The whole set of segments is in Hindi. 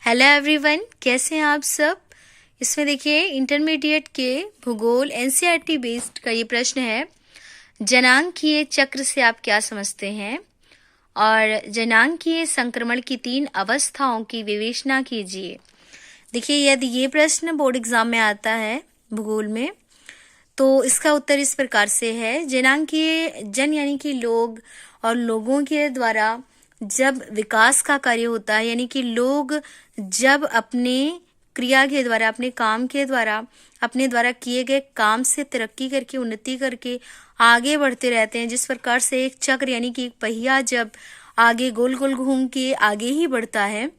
हेलो एवरीवन, कैसे हैं आप सब। इसमें देखिए इंटरमीडिएट के भूगोल एनसीईआरटी बेस्ड का ये प्रश्न है। जनांकीय चक्र से आप क्या समझते हैं और जनांकीय संक्रमण की 3 अवस्थाओं की विवेचना कीजिए। देखिए, यदि ये प्रश्न बोर्ड एग्जाम में आता है भूगोल में, तो इसका उत्तर इस प्रकार से है। जनांकीय जन यानी कि लोग और लोगों के द्वारा जब विकास का कार्य होता है, यानी कि लोग जब अपने क्रिया के द्वारा, अपने काम के द्वारा, अपने द्वारा किए गए काम से तरक्की करके, उन्नति करके आगे बढ़ते रहते हैं। जिस प्रकार से एक चक्र यानी कि एक पहिया जब आगे गोल गोल घूम के आगे ही बढ़ता है,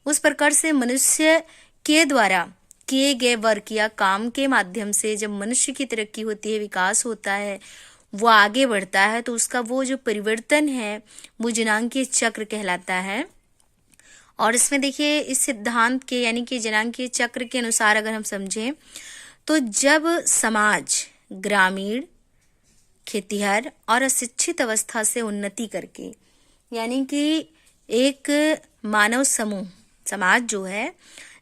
उस प्रकार से मनुष्य के द्वारा किए गए वर्क या काम के माध्यम से जब मनुष्य की तरक्की होती है, विकास होता है, वो आगे बढ़ता है, तो उसका वो जो परिवर्तन है वो जनांकीय चक्र कहलाता है। और इसमें देखिए, इस सिद्धांत के यानी कि जनांकीय चक्र के अनुसार अगर हम समझें, तो जब समाज ग्रामीण, खेतीहर और अशिक्षित अवस्था से उन्नति करके, यानी कि एक मानव समूह, समाज जो है,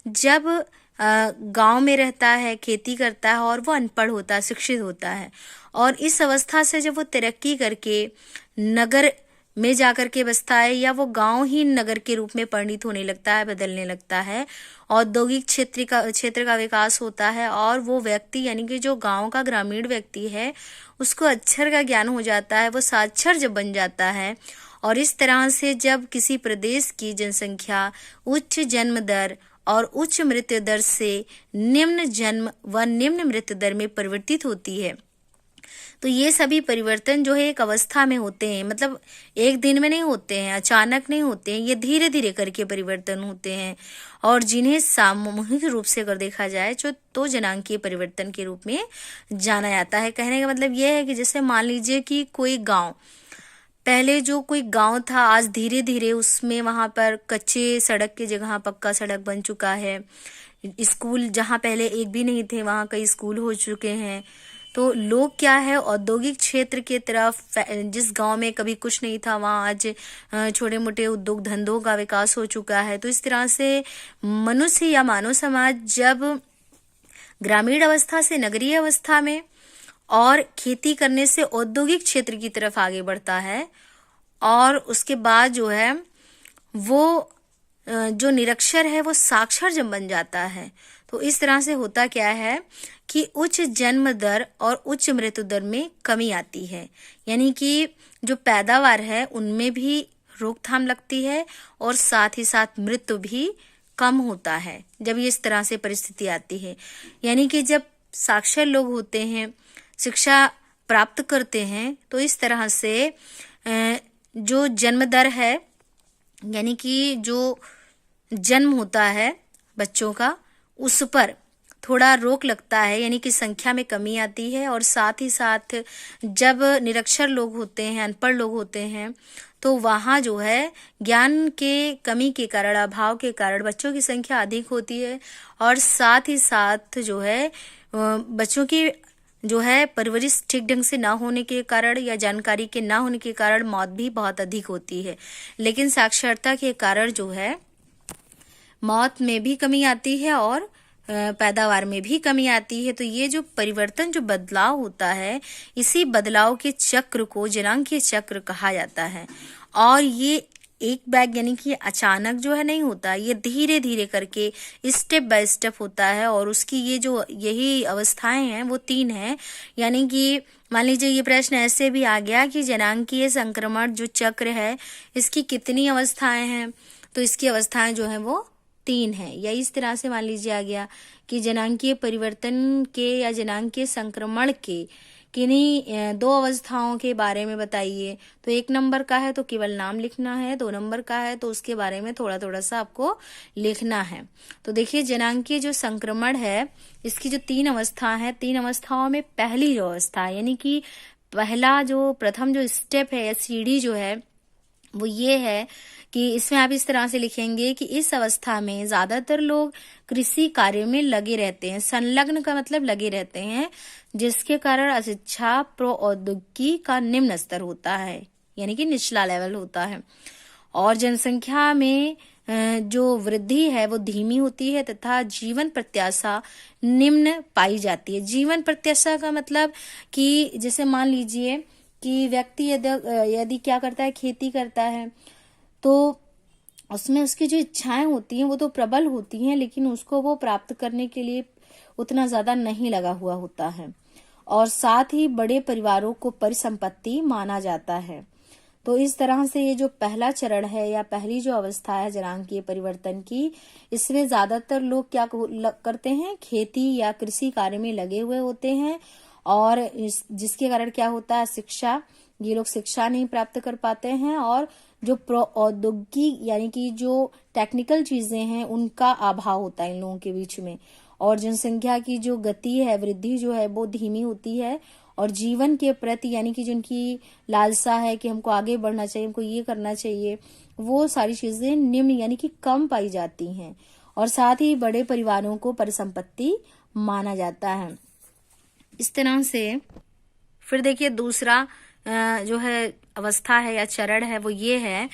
जब गांव में रहता है, खेती करता है और वो अनपढ़ होता है, शिक्षित होता है, और इस अवस्था से जब वो तरक्की करके नगर में जाकर के बसता है, या वो गांव ही नगर के रूप में परिणित होने लगता है, बदलने लगता है, औद्योगिक क्षेत्र का विकास होता है, और वो व्यक्ति यानी कि जो गांव का ग्रामीण व्यक्ति है, उसको अक्षर का ज्ञान हो जाता है, वो साक्षर जब बन जाता है, और इस तरह से जब किसी प्रदेश की जनसंख्या उच्च जन्म दर और उच्च मृत्यु दर से निम्न जन्म व निम्न मृत्यु दर में परिवर्तित होती है, तो ये सभी परिवर्तन जो है एक अवस्था में होते हैं। मतलब एक दिन में नहीं होते हैं, अचानक नहीं होते हैं, ये धीरे धीरे करके परिवर्तन होते हैं, और जिन्हें सामूहिक रूप से अगर देखा जाए तो जनांकीय परिवर्तन के रूप में जाना जाता है। कहने का मतलब यह है कि जैसे मान लीजिए कि कोई गांव, पहले जो कोई गांव था, आज धीरे धीरे उसमें वहां पर कच्चे सड़क की जगह पक्का सड़क बन चुका है। स्कूल जहां पहले एक भी नहीं थे, वहां कई स्कूल हो चुके हैं। तो लोग क्या है, औद्योगिक क्षेत्र के तरफ, जिस गांव में कभी कुछ नहीं था, वहां आज छोटे मोटे उद्योग धंधों का विकास हो चुका है। तो इस तरह से मनुष्य या मानव समाज जब ग्रामीण अवस्था से नगरीय अवस्था में और खेती करने से औद्योगिक क्षेत्र की तरफ आगे बढ़ता है, और उसके बाद जो है वो जो निरक्षर है वो साक्षर जब बन जाता है, तो इस तरह से होता क्या है कि उच्च जन्म दर और उच्च मृत्यु दर में कमी आती है। यानी कि जो पैदावार है उनमें भी रोकथाम लगती है, और साथ ही साथ मृत्यु भी कम होता है जब ये इस तरह से परिस्थिति आती है। यानी कि जब साक्षर लोग होते हैं, शिक्षा प्राप्त करते हैं, तो इस तरह से जो जन्म दर है, यानी कि जो जन्म होता है बच्चों का, उस पर थोड़ा रोक लगता है, यानी कि संख्या में कमी आती है। और साथ ही साथ जब निरक्षर लोग होते हैं, अनपढ़ लोग होते हैं, तो वहाँ जो है ज्ञान के कमी के कारण, अभाव के कारण बच्चों की संख्या अधिक होती है, और साथ ही साथ जो है बच्चों की जो है परवरिश ठीक ढंग से ना होने के कारण या जानकारी के ना होने के कारण मौत भी बहुत अधिक होती है। लेकिन साक्षरता के कारण जो है मौत में भी कमी आती है और पैदावार में भी कमी आती है। तो ये जो परिवर्तन, जो बदलाव होता है, इसी बदलाव के चक्र को जनांकीय चक्र कहा जाता है। और ये एक बैग यानी कि अचानक जो है नहीं होता, ये धीरे धीरे करके स्टेप बाय स्टेप होता है। और उसकी ये जो यही अवस्थाएं हैं वो 3 हैं। यानी कि मान लीजिए ये प्रश्न ऐसे भी आ गया कि जनांकीय संक्रमण जो चक्र है, इसकी कितनी अवस्थाएं हैं, तो इसकी अवस्थाएं जो है वो 3 है। या इस तरह से मान लीजिए आ गया कि जनांकीय परिवर्तन के या जनांकीय संक्रमण के किन्हीं 2 अवस्थाओं के बारे में बताइए। तो 1 नंबर का है तो केवल नाम लिखना है, 2 नंबर का है तो उसके बारे में थोड़ा थोड़ा सा आपको लिखना है। तो देखिए, जनांकीय जो संक्रमण है, इसकी जो 3 अवस्था है, 3 अवस्थाओं में पहली जो अवस्था है, यानी कि प्रथम जो स्टेप है या सीढ़ी जो है, वो ये है कि इसमें आप इस तरह से लिखेंगे कि इस अवस्था में ज्यादातर लोग कृषि कार्य में लगे रहते हैं। संलग्न का मतलब लगे रहते हैं, जिसके कारण अशिक्षा, प्रौद्योगिकी का निम्न स्तर होता है, यानी कि निचला लेवल होता है। और जनसंख्या में जो वृद्धि है वो धीमी होती है तथा जीवन प्रत्याशा निम्न पाई जाती है। जीवन प्रत्याशा का मतलब कि जैसे मान लीजिए कि व्यक्ति यदि क्या करता है, खेती करता है, तो उसमें उसकी जो इच्छाएं होती हैं वो तो प्रबल होती हैं, लेकिन उसको वो प्राप्त करने के लिए उतना ज्यादा नहीं लगा हुआ होता है। और साथ ही बड़े परिवारों को परिसंपत्ति माना जाता है। तो इस तरह से ये जो पहला चरण है या पहली जो अवस्था है जनांकीय परिवर्तन की, इसमें ज्यादातर लोग क्या करते हैं, खेती या कृषि कार्य में लगे हुए होते हैं, और जिसके कारण क्या होता है, शिक्षा, ये लोग शिक्षा नहीं प्राप्त कर पाते हैं, और जो प्रौद्योगिकी यानी कि जो टेक्निकल चीजें हैं उनका अभाव होता है इन लोगों के बीच में, और जनसंख्या की जो गति है, वृद्धि जो है वो धीमी होती है, और जीवन के प्रति यानी कि जो उनकी लालसा है कि हमको आगे बढ़ना चाहिए, हमको ये करना चाहिए, वो सारी चीजें निम्न यानी कि कम पाई जाती हैं, और साथ ही बड़े परिवारों को परिसंपत्ति माना जाता है। इस तरह से फिर देखिए दूसरा जो है अवस्था है या चरण है वो ये है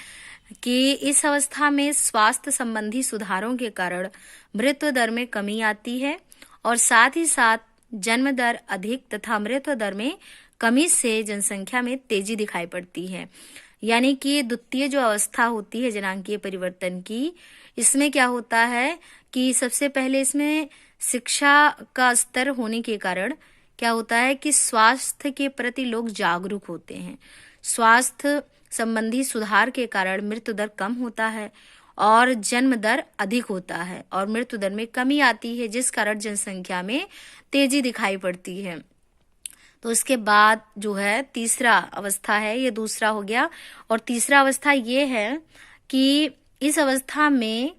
कि इस अवस्था में स्वास्थ्य संबंधी सुधारों के कारण मृत्यु दर में कमी आती है, और साथ ही साथ जन्म दर अधिक तथा मृत्यु दर में कमी से जनसंख्या में तेजी दिखाई पड़ती है। यानी कि द्वितीय जो अवस्था होती है जनांकीय परिवर्तन की, इसमें क्या होता है कि सबसे पहले इसमें शिक्षा का स्तर होने के कारण क्या होता है कि स्वास्थ्य के प्रति लोग जागरूक होते हैं। स्वास्थ्य संबंधी सुधार के कारण मृत्यु दर कम होता है और जन्म दर अधिक होता है, और मृत्यु दर में कमी आती है, जिस कारण जनसंख्या में तेजी दिखाई पड़ती है। तो इसके बाद जो है तीसरा अवस्था है, ये दूसरा हो गया, और तीसरा अवस्था ये है कि इस अवस्था में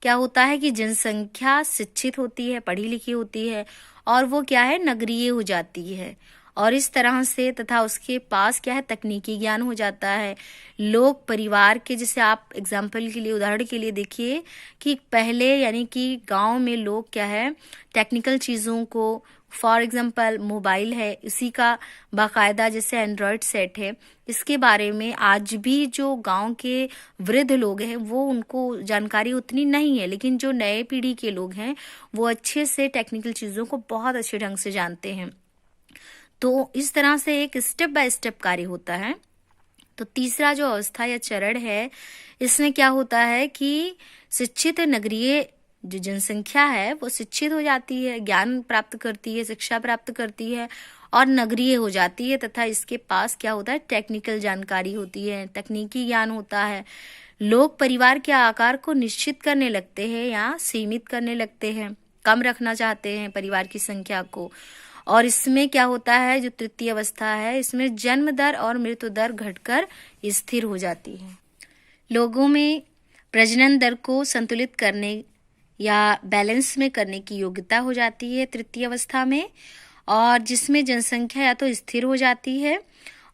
क्या होता है कि जनसंख्या शिक्षित होती है, पढ़ी लिखी होती है, और वो क्या है, नगरीय हो जाती है, और इस तरह से तथा उसके पास क्या है, तकनीकी ज्ञान हो जाता है। लोग परिवार के, जैसे आप एग्जाम्पल के लिए, उदाहरण के लिए देखिए कि पहले यानी कि गांव में लोग क्या है, टेक्निकल चीज़ों को, फॉर एग्जाम्पल मोबाइल है, इसी का बाकायदा जैसे एंड्रॉयड सेट है, इसके बारे में आज भी जो गांव के वृद्ध लोग हैं वो उनको जानकारी उतनी नहीं है, लेकिन जो नए पीढ़ी के लोग हैं वो अच्छे से टेक्निकल चीज़ों को बहुत अच्छे ढंग से जानते हैं। तो इस तरह से एक स्टेप बाय स्टेप कार्य होता है। तो तीसरा जो अवस्था या चरण है, इसमें क्या होता है कि शिक्षित नगरीय जो जनसंख्या है वो शिक्षित हो जाती है, ज्ञान प्राप्त करती है, शिक्षा प्राप्त करती है और नगरीय हो जाती है, तथा इसके पास क्या होता है, टेक्निकल जानकारी होती है, तकनीकी ज्ञान होता है। लोग परिवार के आकार को निश्चित करने लगते हैं या सीमित करने लगते हैं, कम रखना चाहते हैं परिवार की संख्या को। और इसमें क्या होता है, जो तृतीय अवस्था है, इसमें जन्म दर और मृत्यु दर घटकर स्थिर हो जाती है। लोगों में प्रजनन दर को संतुलित करने या बैलेंस में करने की योग्यता हो जाती है तृतीय अवस्था में, और जिसमें जनसंख्या या तो स्थिर हो जाती है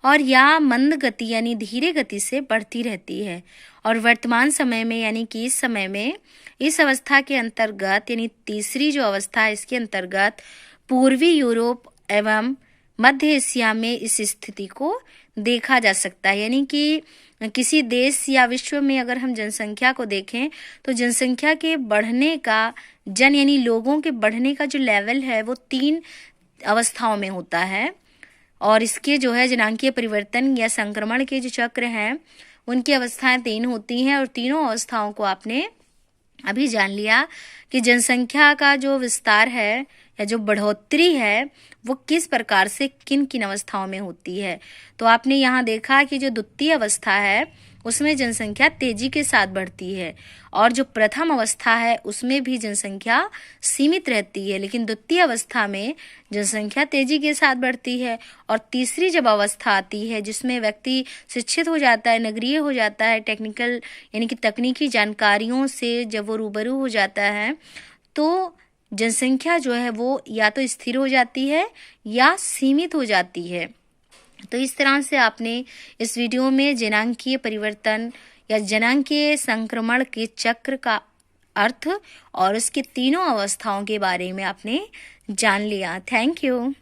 और या मंद गति यानी धीरे गति से बढ़ती रहती है। और वर्तमान समय में यानी कि इस समय में इस अवस्था के अंतर्गत यानी तीसरी जो अवस्था है इसके अंतर्गत पूर्वी यूरोप एवं मध्य एशिया में इस स्थिति को देखा जा सकता है। यानी कि किसी देश या विश्व में अगर हम जनसंख्या को देखें तो जनसंख्या के बढ़ने का यानी लोगों के बढ़ने का जो लेवल है वो 3 अवस्थाओं में होता है, और इसके जो है जनांकीय परिवर्तन या संक्रमण के जो चक्र हैं उनकी अवस्थाएं 3 होती हैं, और तीनों अवस्थाओं को आपने अभी जान लिया कि जनसंख्या का जो विस्तार है या जो बढ़ोतरी है वो किस प्रकार से किन किन अवस्थाओं में होती है। तो आपने यहाँ देखा कि जो द्वितीय अवस्था है उसमें जनसंख्या तेजी के साथ बढ़ती है, और जो प्रथम अवस्था है उसमें भी जनसंख्या सीमित रहती है, लेकिन द्वितीय अवस्था में जनसंख्या तेजी के साथ बढ़ती है। और तीसरी जब अवस्था आती है जिसमें व्यक्ति शिक्षित हो जाता है, नगरीय हो जाता है, टेक्निकल यानी कि तकनीकी जानकारियों से जब वो रूबरू हो जाता है, तो जनसंख्या जो है वो या तो स्थिर हो जाती है या सीमित हो जाती है। तो इस तरह से आपने इस वीडियो में जनांकीय परिवर्तन या जनांकीय संक्रमण के चक्र का अर्थ और उसके तीनों अवस्थाओं के बारे में आपने जान लिया। Thank you.